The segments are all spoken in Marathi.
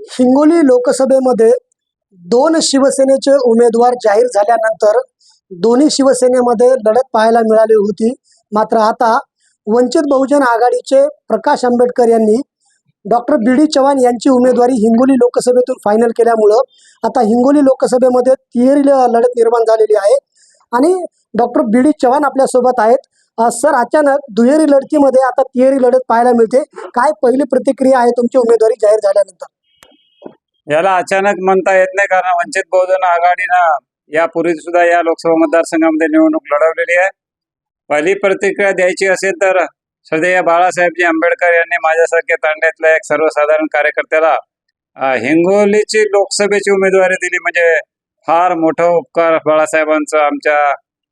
हिंगोली लोकसभेमध्ये दोन शिवसेनेचे उमेदवार जाहीर झाल्यानंतर दोन्ही शिवसेनेमध्ये लढत पाहायला मिळाली होती. मात्र आता वंचित बहुजन आघाडीचे प्रकाश आंबेडकर यांनी डॉक्टर बी.डी. चव्हाण यांची उमेदवारी हिंगोली लोकसभेतून फायनल केल्यामुळं आता हिंगोली लोकसभेमध्ये तिहेरी लढत निर्माण झालेली आहे आणि डॉक्टर बी.डी. चव्हाण आपल्यासोबत आहेत. सर, अचानक दुहेरी लढतीमध्ये आता तिहेरी लढत पाहायला मिळते. काय पहिली प्रतिक्रिया आहे तुमची उमेदवारी जाहीर झाल्यानंतर? याला अचानक म्हणता येत नाही, कारण वंचित बहुजन आघाडीनं यापूर्वी सुद्धा या लोकसभा मतदारसंघामध्ये निवडणूक लढवलेली आहे. पहिली प्रतिक्रिया द्यायची असेल तर सदैव बाळासाहेबजी आंबेडकर यांनी माझ्यासारख्या तांड्यातल्या एक सर्वसाधारण कार्यकर्त्याला हिंगोलीची लोकसभेची उमेदवारी दिली, म्हणजे फार मोठा उपकार बाळासाहेबांचं आमच्या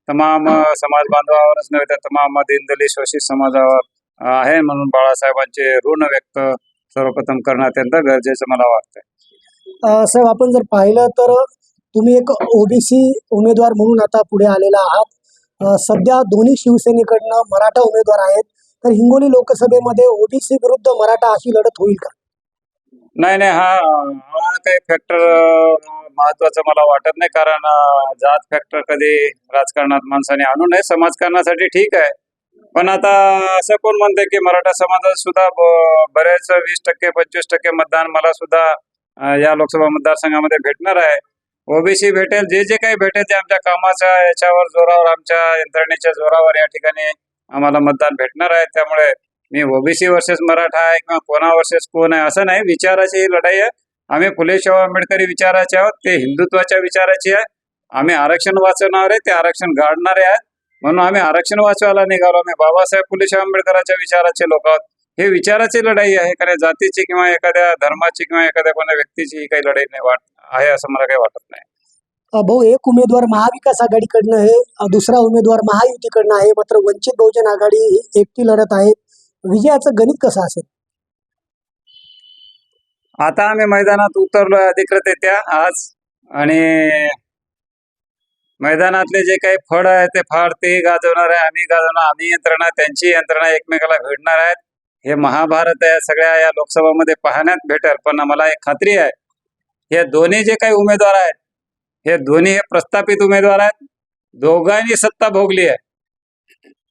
तमाम समाज बांधवावरच नव्हे तर तमाम दीनदलित शोषित समाजावर आहे. म्हणून बाळासाहेबांचे ऋण व्यक्त सर्वप्रथम करणं अत्यंत गरजेचं मला वाटतं. साहेब, आपण जर पाहिलं तर तुम्ही एक ओबीसी उमेदवार म्हणून आता पुढे आलेला आहात. सध्या दोन्ही शिवसेनेकडनं मराठा उमेदवार आहेत, तर हिंगोली लोकसभेमध्ये ओबीसी विरुद्ध मराठा अशी लढत होईल का? नाही, हा काही फॅक्टर महत्वाचं मला वाटत नाही, कारण जात फॅक्टर कधी राजकारणात माणसाने आणू नये. समाजकारणासाठी ठीक आहे, पण आता असं कोण म्हणते की मराठा समाजात सुद्धा बरेच 20% 25% मतदान मला सुद्धा या लोकसभा मतदारसंघामध्ये भेटणार आहे. ओबीसी भेटेल, जे काही भेटेल ते आमच्या कामाच्या याच्यावर जोरावर, आमच्या यंत्रणेच्या जोरावर या ठिकाणी आम्हाला मतदान भेटणार आहे. त्यामुळे मी ओबीसी वर्सेस मराठा आहे किंवा कोणा वर्सेस कोण आहे असं नाही. विचाराची ही लढाई आहे. आम्ही फुले शाहू आंबेडकरी विचाराचे आहोत, ते हिंदुत्वाच्या विचाराची आहे. आम्ही आरक्षण वाचवणारे, ते आरक्षण गाडणारे आहेत, म्हणून आम्ही आरक्षण वाचवायला निघालो. आम्ही बाबासाहेब फुले शाहू आंबेडकरांच्या विचाराचे लोक आहोत. हे विचाराची लढाई आहे, कारण जातीची किंवा एखाद्या धर्माची किंवा एखाद्या कोणत्या व्यक्तीची ही काही लढाई नाही आहे असं मला काही वाटत नाही. भाऊ, एक उमेदवार महाविकास आघाडीकडनं आहे, दुसरा उमेदवार महायुतीकडनं आहे, मात्र वंचित बहुजन आघाडी एकटी लढत आहे. विजयाचं गणित कसं असेल? आता आम्ही मैदानात उतरलोय अधिकृतरित्या आज, आणि मैदानातले जे काही फळ आहे ते फार ते गाजवणार आहे, आम्ही गाजवणार. आम्ही यंत्रणा, त्यांची यंत्रणा एकमेकाला भिडणार आहेत. हे महाभारत आहे, सगळ्या या लोकसभामध्ये पाहण्यात भेटेल. पण मला एक खात्री आहे, हे दोन्ही जे काही उमेदवार आहेत हे दोन्ही हे प्रस्थापित उमेदवार आहेत. दोघांनी सत्ता भोगली आहे.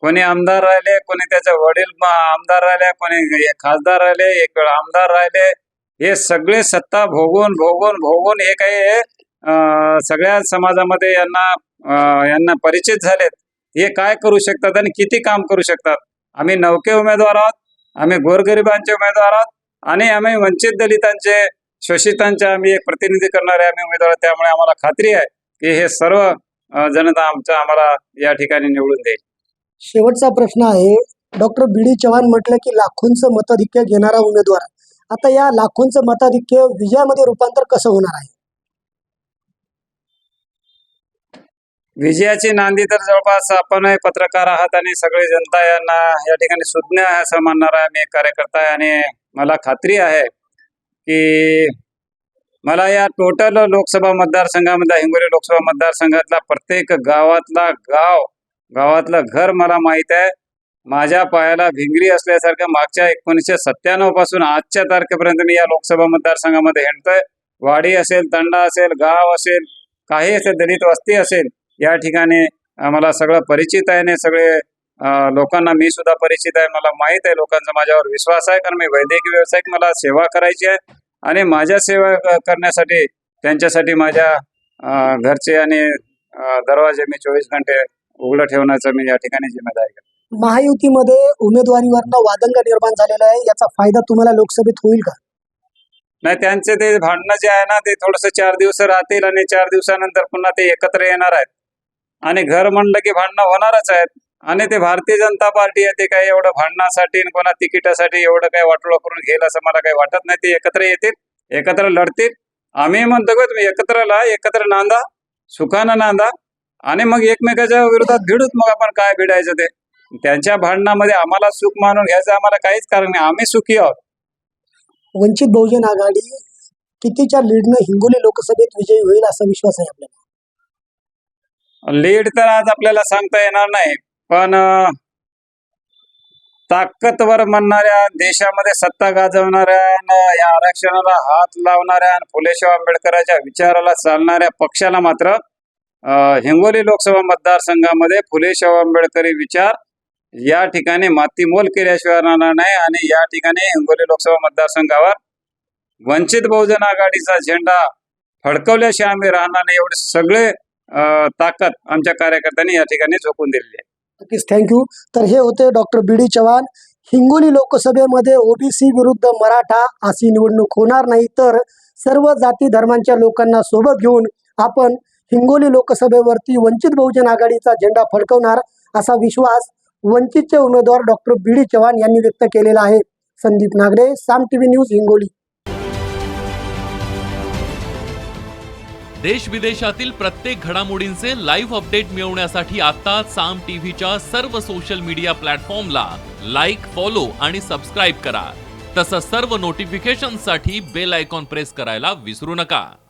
कोणी आमदार राहिले, कोणी त्याचे वडील आमदार राहिले, कोणी खासदार राहिले, एक वेळ आमदार राहिले. हे सगळे सत्ता भोगून भोगून भोगून हे काही सगळ्या समाजामध्ये यांना परिचित झालेत. हे काय करू शकतात आणि किती काम करू शकतात. आम्ही नवके उमेदवार आहोत, आम्ही गोरगरिबांचे उमेदवार आहोत, आणि आम्ही वंचित दलितांचे, शोषितांचे आम्ही एक प्रतिनिधी करणारे आम्ही उमेदवार. त्यामुळे आम्हाला खात्री आहे की हे सर्व जनता आम्हाला या ठिकाणी निवडून देईल. शेवटचा प्रश्न आहे, डॉक्टर बी.डी. चव्हाण म्हटलं की लाखोंचं मताधिक्य घेणारा उमेदवार. आता या लाखोंचं मताधिक्य विजयामध्ये रूपांतर कसं होणार आहे? विजयाची नांदी तर जवळपास आपण पत्रकार आहात आणि सगळी जनता यांना या ठिकाणी सुज्ञ आहे असं मानणारा आम्ही एक कार्यकर्ता आहे, आणि मला खात्री आहे की मला या टोटल लोकसभा मतदारसंघामध्ये, हिंगोली लोकसभा मतदारसंघातला प्रत्येक गावातलं घर मला माहित आहे. माझ्या पायाला भिंगरी असल्यासारखं मागच्या 1997 पासून आजच्या तारखेपर्यंत मी या लोकसभा मतदारसंघामध्ये हिंडतोय. वाडी असेल, तंडा असेल, गाव असेल, काही असेल, दलित वस्ती असेल, या ठिकाणी मला सगळं परिचित आहे. आणि सगळे लोकांना मी सुद्धा परिचित आहे. मला माहित आहे, लोकांचा माझ्यावर विश्वास आहे, कारण मी वैद्यकीय व्यावसायिक, मला सेवा करायची आहे, आणि माझ्या सेवा करण्यासाठी त्यांच्यासाठी माझ्या घरचे आणि दरवाजे मी 24 घंटे उघडं ठेवण्याचं मी या ठिकाणी जिम्मेदारी करतो. महायुतीमध्ये उमेदवारीवरनं वादंग निर्माण झालेला आहे, याचा फायदा तुम्हाला लोकसभेत होईल का? नाही, त्यांचे ते भांडणं जे आहे ना, ते थोडंसं 4 दिवस राहतील, आणि 4 दिवसानंतर पुन्हा ते एकत्र येणार आहेत. आणि घर म्हणलं की भांडणं होणारच आहेत. आणि ते भारतीय जनता पार्टी आहे, ते काही एवढं भांडणासाठी कोणा तिकिटासाठी एवढं काही वाटोळं करून घेईल असं मला काही वाटत नाही. ते एकत्र येतील, एकत्र लढतील. आम्ही म्हणतो की तुम्ही एकत्र नांदा, सुखानं नांदा, आणि मग एकमेकाच्या विरोधात भिडूत. मग आपण काय भिडायचं ते? त्यांच्या भांडणामध्ये आम्हाला सुख मानून घ्यायचं आम्हाला काहीच कारण नाही. आम्ही सुखी आहोत. वंचित बहुजन आघाडी कितीच्या लीडनं हिंगोली लोकसभेत विजयी होईल असा विश्वास आहे आपल्याला? लीड तर आज आपल्याला सांगता येणार नाही, पण ताकदवर म्हणणाऱ्या, देशामध्ये सत्ता गाजवणाऱ्या, या आरक्षणाला हात लावणाऱ्या आणि फुले शाहू आंबेडकरांच्या विचाराला चालणाऱ्या पक्षाला मात्र हिंगोली लोकसभा मतदारसंघामध्ये फुले शाहू आंबेडकरी विचार या ठिकाणी मातीमोल केल्याशिवाय राहणार नाही आणि या ठिकाणी हिंगोली लोकसभा मतदारसंघावर वंचित बहुजन आघाडीचा झेंडा फडकवल्याशिवाय आम्ही राहणार नाही, एवढे सगळे ताकद आमच्या कार्यकर्त्यांनी या ठिकाणी झोकून दिलेली आहे. नक्कीच, थँक्यू. तर हे होते डॉक्टर बी डी चव्हाण. हिंगोली लोकसभेमध्ये ओबीसी विरुद्ध मराठा अशी निवडणूक होणार नाही, तर सर्व जाती धर्मांच्या लोकांना सोबत घेऊन आपण हिंगोली लोकसभेवरती वंचित बहुजन आघाडीचा झेंडा फडकवणार असा विश्वास वंचितचे उमेदवार डॉक्टर बी डी चव्हाण यांनी व्यक्त केलेला आहे. संदीप नागरे, साम टीव्ही न्यूज, हिंगोली. देश विदेशातील प्रत्येक घडामोडींचे लाईव्ह अपडेट मिळवण्यासाठी आता साम टीव्हीच्या सर्व सोशल मीडिया प्लॅटफॉर्मला लाईक, फॉलो आणि सबस्क्राईब करा. तसंच सर्व नोटिफिकेशनसाठी बेल आयकॉन प्रेस करायला विसरू नका.